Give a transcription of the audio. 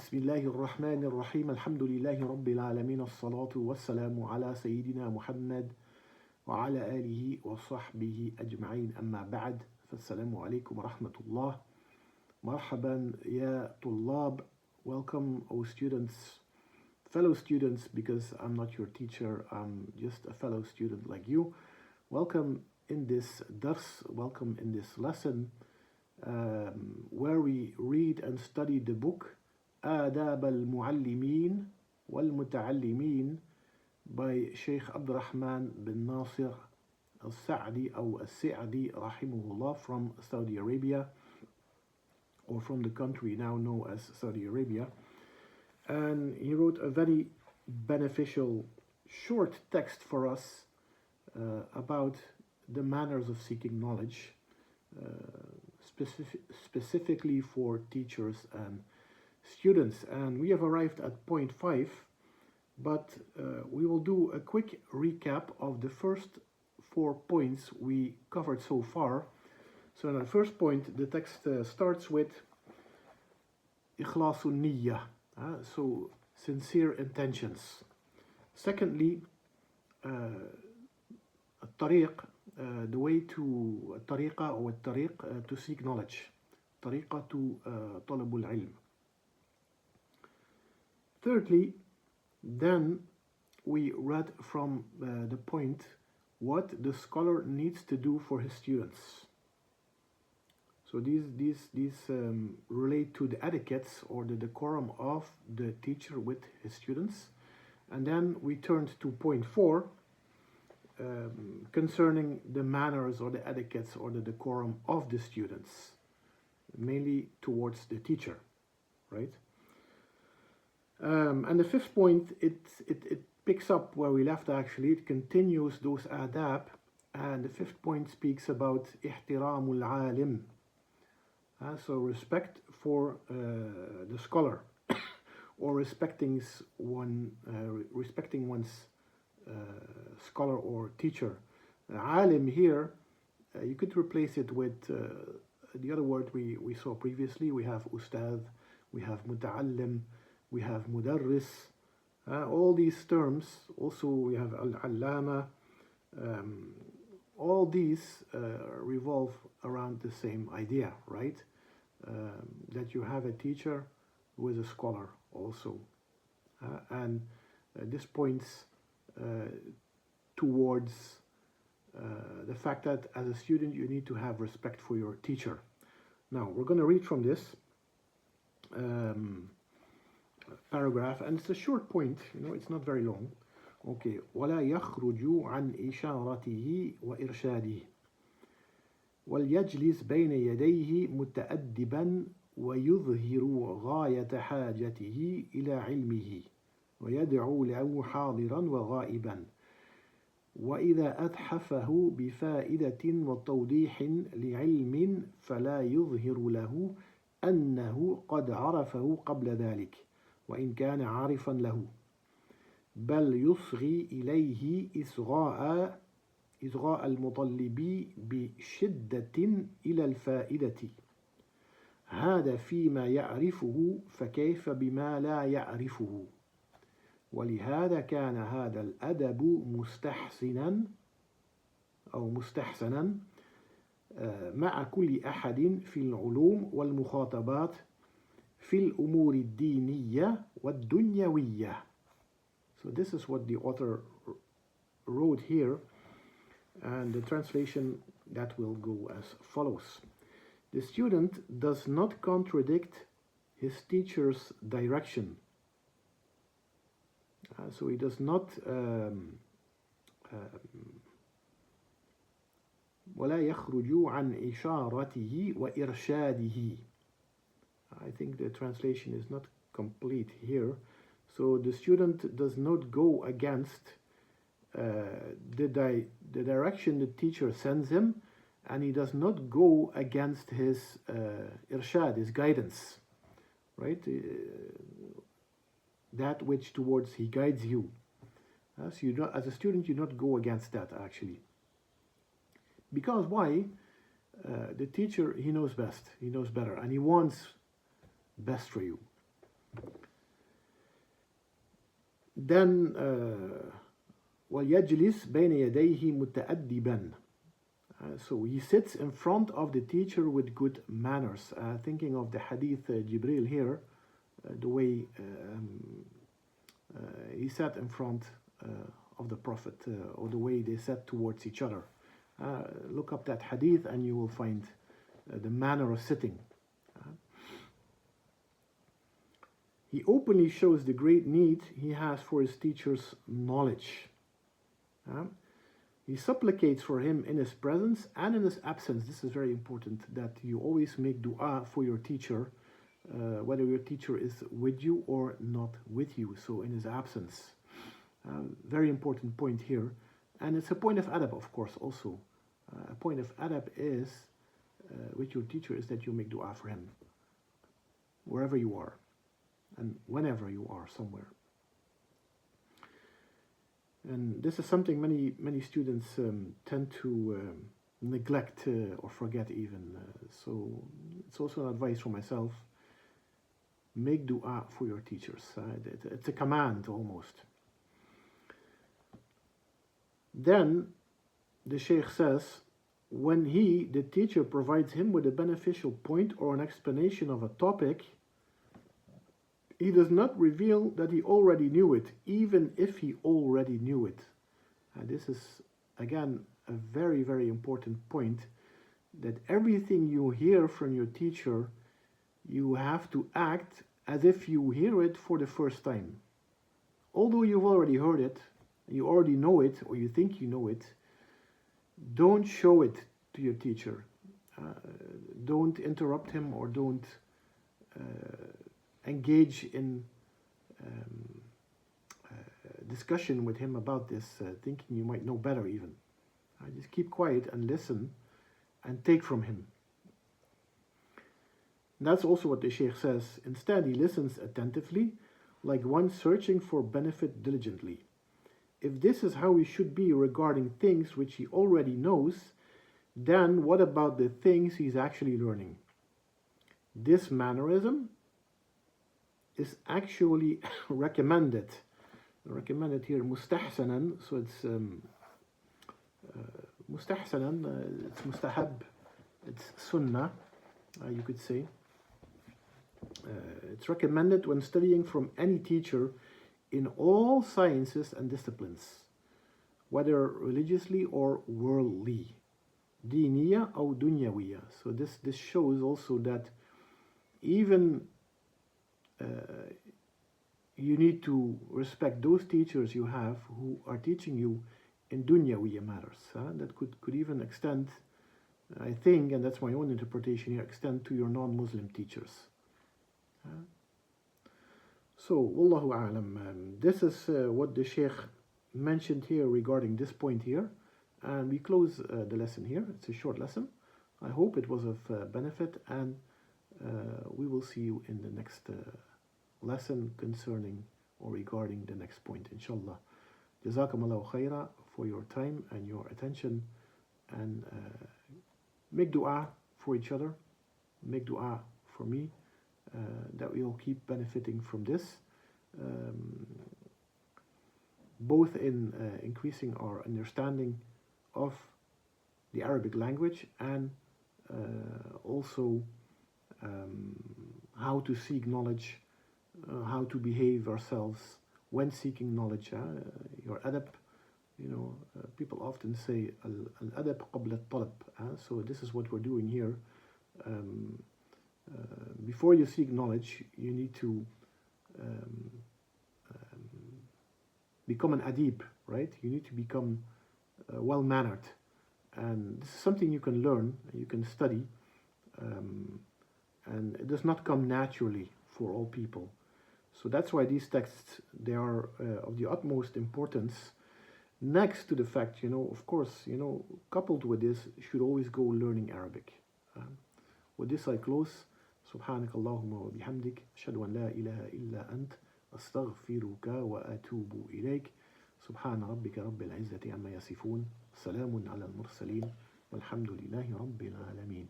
بسم الله الرحمن الرحيم الحمد لله رب العالمين الصلاة والسلام على سيدنا محمد وعلى آله وصحبه أجمعين أما بعد فالسلام عليكم ورحمة الله مرحبا يا طلاب. Welcome, O students, fellow students, because I'm not your teacher, I'm just a fellow student like you. Welcome in this dars, welcome in this lesson where we read and study the book آداب المعلمين والمتعلمين by Shaykh Abdurrahman bin Nasir al-Sa'di or al-Sa'di rahimahullah from Saudi Arabia, or from the country now known as Saudi Arabia. And he wrote a very beneficial short text for us about the manners of seeking knowledge, specifically for teachers and students. And we have arrived at point 5, but we will do a quick recap of the first 4 points we covered so far. So in the first point, the text starts with ikhlasun niyyah, so sincere intentions. Secondly, الطريق, the way to الطريقة or الطريق to seek knowledge, طريقة طلب العلم. Thirdly, then we read from the point what the scholar needs to do for his students. So these relate to the etiquettes or the decorum of the teacher with his students. And then we turned to point 4 concerning the manners or the etiquettes or the decorum of the students, mainly towards the teacher, right? And the fifth point, it picks up where we left actually. It continues those adab, and the fifth point speaks about ihtiramul alim, so respect for the scholar, or respecting one's scholar or teacher. Alim here, you could replace it with the other word we saw previously. We have ustad, we have muta'allim, we have mudarris, all these terms. Also we have al-allama. All these revolve around the same idea, right? That you have a teacher who is a scholar also. And this points towards the fact that as a student you need to have respect for your teacher. Now we're going to read from this paragraph, and it's a short point, it's not very long. Okay. ولا يخرج عن إشارته وإرشاده وليجلس بين يديه متأدبا ويظهر غاية حاجته إلى علمه ويدعو له حاضرا وغائبا وإذا أتحفه بفائدة وتوضيح لعلم فلا يظهر له أنه قد عرفه قبل ذلك وإن كان عارفا له، بل يصغي إليه إصغاء المطلب بشدة إلى الفائدة. هذا فيما يعرفه، فكيف بما لا يعرفه؟ ولهذا كان هذا الأدب مستحسنا مع كل أحد في العلوم والمخاطبات في الأمور الدينية والدنيوية. So this is what the author wrote here, and the translation that will go as follows. The student does not contradict his teacher's direction. So he does not ولا يخرج عن إشارته وإرشاده. I think the translation is not complete here. So the student does not go against the direction the teacher sends him, and he does not go against his irshad, his guidance, right? That which towards he guides you. So you don't, as a student, you not go against that actually. Because why? The teacher, he knows best, he knows better, and he wants best for you. Then وَيَجْلِسْ بَيْنَ يَدَيْهِ مُتَأَدِّبًا. So he sits in front of the teacher with good manners. Thinking of the hadith Jibril here, the way he sat in front of the Prophet, or the way they sat towards each other. Look up that hadith and you will find the manner of sitting. He openly shows the great need he has for his teacher's knowledge. He supplicates for him in his presence and in his absence. This is very important, that you always make dua for your teacher, whether your teacher is with you or not with you, so in his absence. Very important point here. And it's a point of adab, of course, also. A point of adab is, with your teacher, is that you make dua for him, wherever you are, and whenever you are somewhere. And this is something many students tend to neglect or forget even. So it's also an advice for myself. Make dua for your teachers. It's a command almost. Then the Shaykh says, when the teacher, provides him with a beneficial point or an explanation of a topic, he does not reveal that he already knew it, even if he already knew it. And this is, again, a very, very important point, that everything you hear from your teacher, you have to act as if you hear it for the first time. Although you've already heard it, you already know it, or you think you know it, don't show it to your teacher. Don't interrupt him, or don't engage in discussion with him about this, thinking you might know better even. Just keep quiet and listen and take from him. And that's also what the Shaykh says. Instead, he listens attentively, like one searching for benefit diligently. If this is how we should be regarding things which he already knows, then what about the things he's actually learning? This mannerism is actually recommended. Recommended here, mustahsanan, so it's mustahsanan, it's mustahab, it's sunnah, you could say. It's recommended when studying from any teacher in all sciences and disciplines, whether religiously or worldly, diniya or dunyawiya. So this shows also that even you need to respect those teachers you have who are teaching you in dunyawiya matters. That could even extend, I think, and that's my own interpretation here, extend to your non-Muslim teachers. So, wallahu a'lam, this is what the Shaykh mentioned here regarding this point here, and we close the lesson here. It's a short lesson. I hope it was of benefit, and we will see you in the next lesson concerning or regarding the next point, inshallah. Jazakumullahu khaira for your time and your attention, and make dua for each other, make dua for me, that we all keep benefiting from this, both in increasing our understanding of the Arabic language, and also how to seek knowledge, how to behave ourselves when seeking knowledge. Your adab, people often say al-adab qabla al-talab. So this is what we're doing here. Before you seek knowledge, you need to become an adib, right? You need to become well-mannered. And this is something you can learn, you can study, and it does not come naturally for all people. So that's why these texts, they are of the utmost importance. Next to the fact, of course, coupled with this, you should always go learning Arabic. With this I close. سبحانك اللهم وبحمدك أشهد أن لا إله إلا أنت أستغفرك وأتوب إليك سبحان ربك رب العزة عما يصفون سلام على المرسلين والحمد لله رب العالمين.